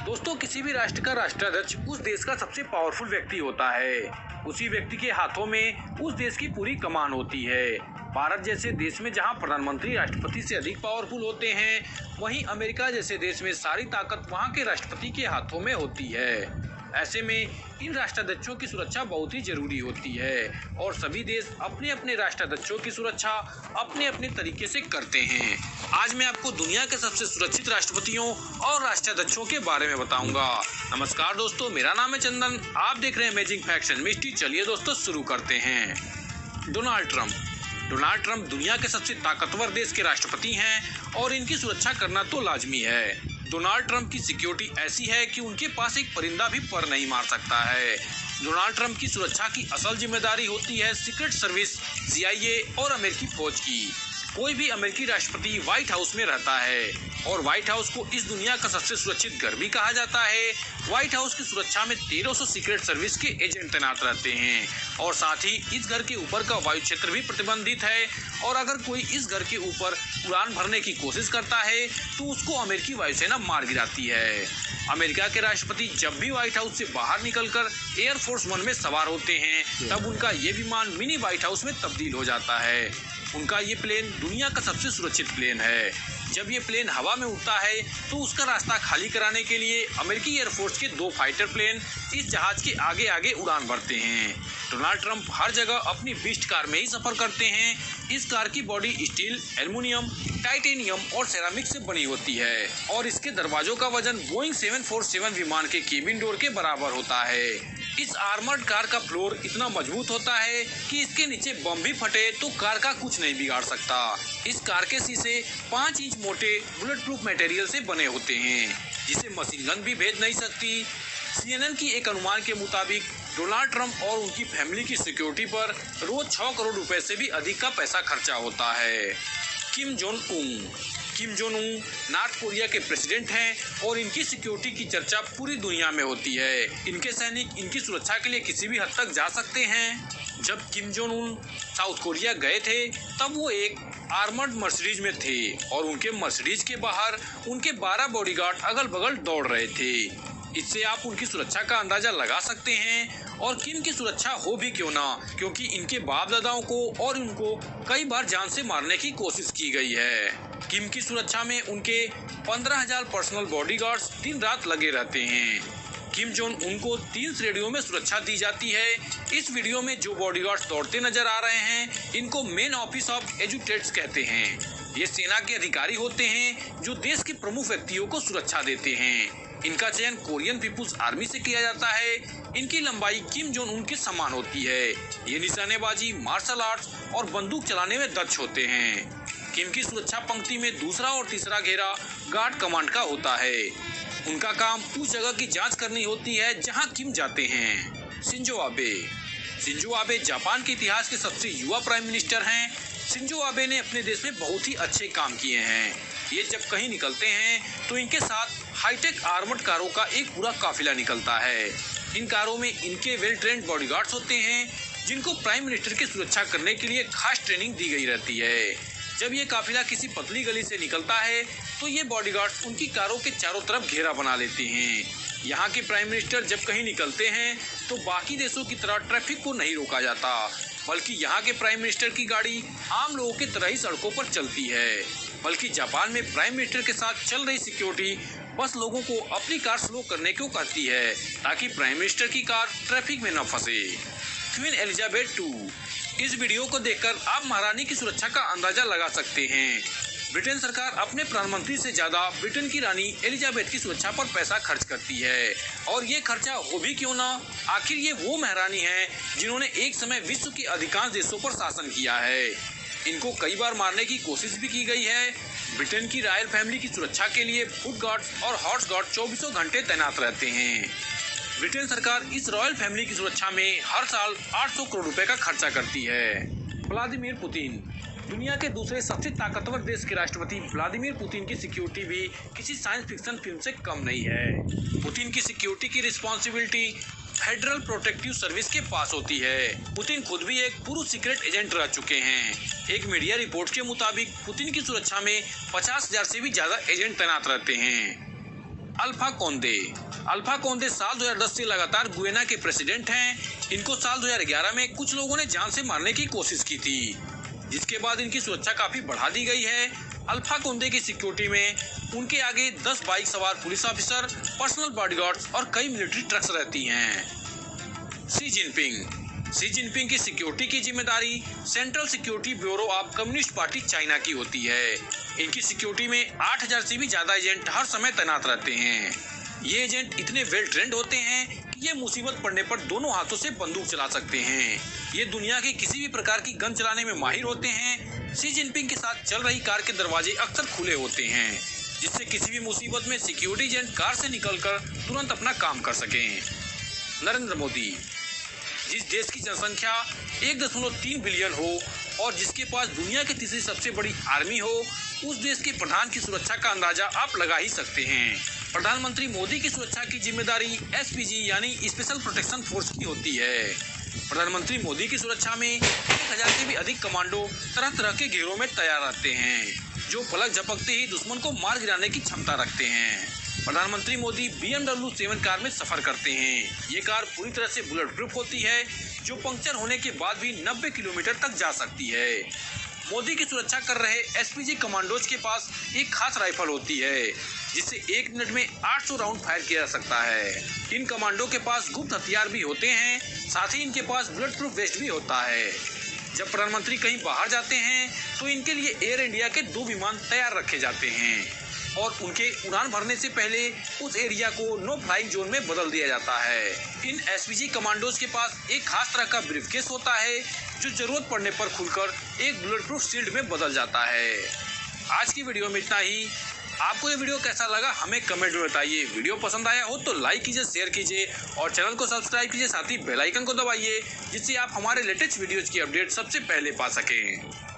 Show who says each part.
Speaker 1: दोस्तों, किसी भी राष्ट्र का राष्ट्राध्यक्ष उस देश का सबसे पावरफुल व्यक्ति होता है। उसी व्यक्ति के हाथों में उस देश की पूरी कमान होती है। भारत जैसे देश में जहां प्रधानमंत्री राष्ट्रपति से अधिक पावरफुल होते हैं, वहीं अमेरिका जैसे देश में सारी ताकत वहां के राष्ट्रपति के हाथों में होती है। ऐसे में इन राष्ट्राध्यक्षों की सुरक्षा बहुत ही जरूरी होती है और सभी देश अपने अपने राष्ट्राध्यक्षों की सुरक्षा अपने अपने तरीके से करते हैं। आज मैं आपको दुनिया के सबसे सुरक्षित राष्ट्रपतियों और राष्ट्राध्यक्षों के बारे में बताऊंगा। नमस्कार दोस्तों, मेरा नाम है चंदन। आप देख रहे हैं अमेजिंग फैक्ट्स एंड मिस्ट्री। चलिए दोस्तों शुरू करते हैं। डोनाल्ड ट्रंप दुनिया के सबसे ताकतवर देश के राष्ट्रपति हैं और इनकी सुरक्षा करना तो लाजमी है। डोनाल्ड ट्रंप की सिक्योरिटी ऐसी है कि उनके पास एक परिंदा भी पर नहीं मार सकता है। डोनाल्ड ट्रंप की सुरक्षा की असल जिम्मेदारी होती है सीक्रेट सर्विस, CIA और अमेरिकी फौज की। कोई भी अमेरिकी राष्ट्रपति व्हाइट हाउस में रहता है और व्हाइट हाउस को इस दुनिया का सबसे सुरक्षित घर भी कहा जाता है। व्हाइट हाउस की सुरक्षा में 1300 सीक्रेट सर्विस के एजेंट तैनात रहते हैं और साथ ही इस घर के ऊपर का वायु क्षेत्र भी प्रतिबंधित है और अगर कोई इस घर के ऊपर उड़ान भरने की कोशिश करता है तो उसको अमेरिकी वायुसेना मार गिराती है। अमेरिका के राष्ट्रपति जब भी व्हाइट हाउस से बाहर निकलकर एयरफोर्स 1 में सवार होते हैं, तब उनका ये विमान मिनी व्हाइट हाउस में तब्दील हो जाता है। उनका ये प्लेन दुनिया का सबसे सुरक्षित प्लेन है। जब ये प्लेन हवा में उड़ता है तो उसका रास्ता खाली कराने के लिए अमेरिकी एयरफोर्स के 2 फाइटर प्लेन इस जहाज के आगे आगे उड़ान भरते हैं। डोनाल्ड ट्रंप हर जगह अपनी बीस्ट कार में ही सफर करते हैं। इस कार की बॉडी स्टील, एल्युमिनियम, टाइटेनियम और सेरामिक से बनी होती है और इसके दरवाजों का वजन बोइंग 747 विमान के केबिन डोर के बराबर होता है। इस आर्मर्ड कार का फ्लोर इतना मजबूत होता है कि इसके नीचे बम भी फटे तो कार का कुछ नहीं बिगाड़ सकता। इस कार के शीशे 5 इंच मोटे बुलेट प्रूफ मटेरियल से बने होते हैं, जिसे मशीन गन भी भेद नहीं सकती। CNN की एक अनुमान के मुताबिक डोनाल्ड ट्रंप और उनकी फैमिली की सिक्योरिटी पर रोज 6 करोड़ रुपए से भी अधिक का पैसा खर्चा होता है। Kim Jong Un north Korea के प्रेसिडेंट हैं और इनकी सिक्योरिटी की चर्चा पूरी दुनिया में होती है। इनके सैनिक इनकी सुरक्षा के लिए किसी भी हद तक जा सकते हैं। जब Kim Jong Un south Korea गए थे तब वो एक आर्मर्ड मर्सिडीज में थे और उनके मर्सिडीज के बाहर उनके 12 बॉडीगार्ड अगल बगल दौड़ रहे थे। इससे आप उनकी सुरक्षा का अंदाजा लगा सकते हैं और किम की सुरक्षा हो भी क्यों ना, क्योंकि इनके बाप दादाओं को और उनको कई बार जान से मारने की कोशिश की गई है। किम की सुरक्षा में उनके 15,000 पर्सनल बॉडीगार्ड्स दिन रात लगे रहते हैं। किम जोंग उनको 3 श्रेणियों में सुरक्षा दी जाती है। इस वीडियो में जो बॉडीगार्ड्स दौड़ते नजर आ रहे हैं, इनको मेन ऑफिस ऑफ एजुकेट्स कहते हैं। ये सेना के अधिकारी होते हैं जो देश के प्रमुख व्यक्तियों को सुरक्षा देते हैं। इनका चयन कोरियन पीपुल्स आर्मी से किया जाता है। इनकी लंबाई किम जोंग उन के समान होती है। ये निशानेबाजी, मार्शल आर्ट्स और बंदूक चलाने में दक्ष होते हैं। किम की सुरक्षा पंक्ति में दूसरा और तीसरा घेरा गार्ड कमांड का होता है। उनका काम उस जगह की जांच करनी होती है जहां किम जाते हैं। शिंजो आबे जापान के इतिहास के सबसे युवा प्राइम मिनिस्टर हैं। शिंजो आबे ने अपने देश में बहुत ही अच्छे काम किए हैं। ये जब कहीं निकलते हैं तो इनके साथ हाईटेक आर्मर्ड कारों का एक पूरा काफिला निकलता है। इन कारों में इनके वेल ट्रेंड बॉडीगार्ड्स होते हैं जिनको प्राइम मिनिस्टर की सुरक्षा करने के लिए खास ट्रेनिंग दी गई रहती है। जब ये काफिला किसी पतली गली से निकलता है तो ये बॉडीगार्ड्स उनकी कारों के चारों तरफ घेरा बना लेते हैं। यहाँ के प्राइम मिनिस्टर जब कहीं निकलते हैं तो बाकी देशों की तरह ट्रैफिक को नहीं रोका जाता, बल्कि यहाँ के प्राइम मिनिस्टर की गाड़ी आम लोगों की तरह ही सड़कों पर चलती है। बल्कि जापान में प्राइम मिनिस्टर के साथ चल रही सिक्योरिटी बस लोगों को अपनी कार स्लो करने को कहती है ताकि प्राइम मिनिस्टर की कार ट्रैफिक में न फंसे। Queen Elizabeth II। इस वीडियो को देखकर आप महारानी की सुरक्षा का अंदाजा लगा सकते हैं। ब्रिटेन सरकार अपने प्रधानमंत्री से ज्यादा ब्रिटेन की रानी एलिजाबेथ की सुरक्षा पर पैसा खर्च करती है और ये खर्चा हो भी क्यों ना, आखिर ये वो महारानी है जिन्होंने एक समय विश्व के अधिकांश देशों पर शासन किया है। इनको कई बार मारने की कोशिश भी की गई है। ब्रिटेन की रॉयल फैमिली की सुरक्षा के लिए फुट गार्ड्स और हॉर्स गार्ड 24 घंटे तैनात रहते हैं। ब्रिटेन सरकार इस रॉयल फैमिली की सुरक्षा में हर साल 800 करोड़ रुपए का खर्चा करती है। Vladimir Putin. दुनिया के दूसरे सबसे ताकतवर देश के राष्ट्रपति व्लादिमीर पुतिन की सिक्योरिटी भी किसी साइंस फिक्शन फिल्म से कम नहीं है। पुतिन की सिक्योरिटी की रिस्पॉन्सिबिलिटी फेडरल प्रोटेक्टिव सर्विस के पास होती है। पुतिन खुद भी एक पूर्व सीक्रेट एजेंट रह चुके हैं। एक मीडिया रिपोर्ट के मुताबिक पुतिन की सुरक्षा में 50,000 से भी ज्यादा एजेंट तैनात रहते हैं। Alpha Conde. अल्फा कोंडे साल 2010 से लगातार गुयाना के प्रेसिडेंट हैं। इनको साल 2011 में कुछ लोगों ने जान से मारने की कोशिश की थी, जिसके बाद इनकी सुरक्षा काफी बढ़ा दी गई है। अल्फा कोंडे की सिक्योरिटी में उनके आगे 10 बाइक सवार पुलिस ऑफिसर, पर्सनल बॉडीगार्ड्स और कई मिलिट्री ट्रक्स रहती हैं। शी जिनपिंग की सिक्योरिटी की जिम्मेदारी central security bureau of communist party China की होती है। इनकी सिक्योरिटी में 8000 से भी ज्यादा एजेंट हर समय तैनात रहते हैं। ये एजेंट इतने वेल ट्रेंड होते हैं कि ये मुसीबत पड़ने पर दोनों हाथों से बंदूक चला सकते हैं। ये दुनिया के किसी भी प्रकार की गन चलाने में माहिर होते हैं। शी जिनपिंग के साथ चल रही कार के दरवाजे अक्सर खुले होते हैं, जिससे किसी भी मुसीबत में सिक्योरिटी एजेंट कार से निकलकर तुरंत अपना काम कर सकें। नरेंद्र मोदी। जिस देश की जनसंख्या 1.3 बिलियन हो और जिसके पास दुनिया की तीसरी सबसे बड़ी आर्मी हो, उस देश के प्रधान की सुरक्षा का अंदाजा आप लगा ही सकते हैं। प्रधानमंत्री मोदी की सुरक्षा की जिम्मेदारी एसपीजी यानी स्पेशल प्रोटेक्शन फोर्स की होती है। प्रधानमंत्री मोदी की सुरक्षा में 1000 से भी अधिक कमांडो तरह तरह के घेरों में तैयार रहते हैं, जो पलक झपकते ही दुश्मन को मार गिराने की क्षमता रखते हैं। प्रधानमंत्री मोदी BMW 7 कार में सफर करते हैं। ये कार पूरी तरह से बुलेट प्रूफ होती है, जो पंक्चर होने के बाद भी 90 किलोमीटर तक जा सकती है। मोदी की सुरक्षा कर रहे एसपीजी कमांडोज के पास एक खास राइफल होती है, जिससे 1 मिनट में 800 राउंड फायर किया जा सकता है। इन कमांडो के पास गुप्त हथियार भी होते हैं, साथ ही इनके पास बुलेट प्रूफ वेस्ट भी होता है। जब प्रधानमंत्री कहीं बाहर जाते हैं तो इनके लिए एयर इंडिया के 2 विमान तैयार रखे जाते हैं और उनके उड़ान भरने से पहले उस एरिया को नो फ्लाइंग जोन में बदल दिया जाता है। इन एसपीजी कमांडोज के पास एक खास तरह का ब्रीफकेस होता है, जो जरूरत पड़ने पर खुलकर एक बुलेट प्रूफ शील्ड में बदल जाता है। आज की वीडियो में इतना ही। आपको ये वीडियो कैसा लगा हमें कमेंट में बताइए। वीडियो पसंद आया हो तो लाइक कीजिए, शेयर कीजिए और चैनल को सब्सक्राइब कीजिए, साथ ही बेल आइकन को दबाइए, जिससे आप हमारे लेटेस्ट वीडियोज की अपडेट सबसे पहले पा सकें।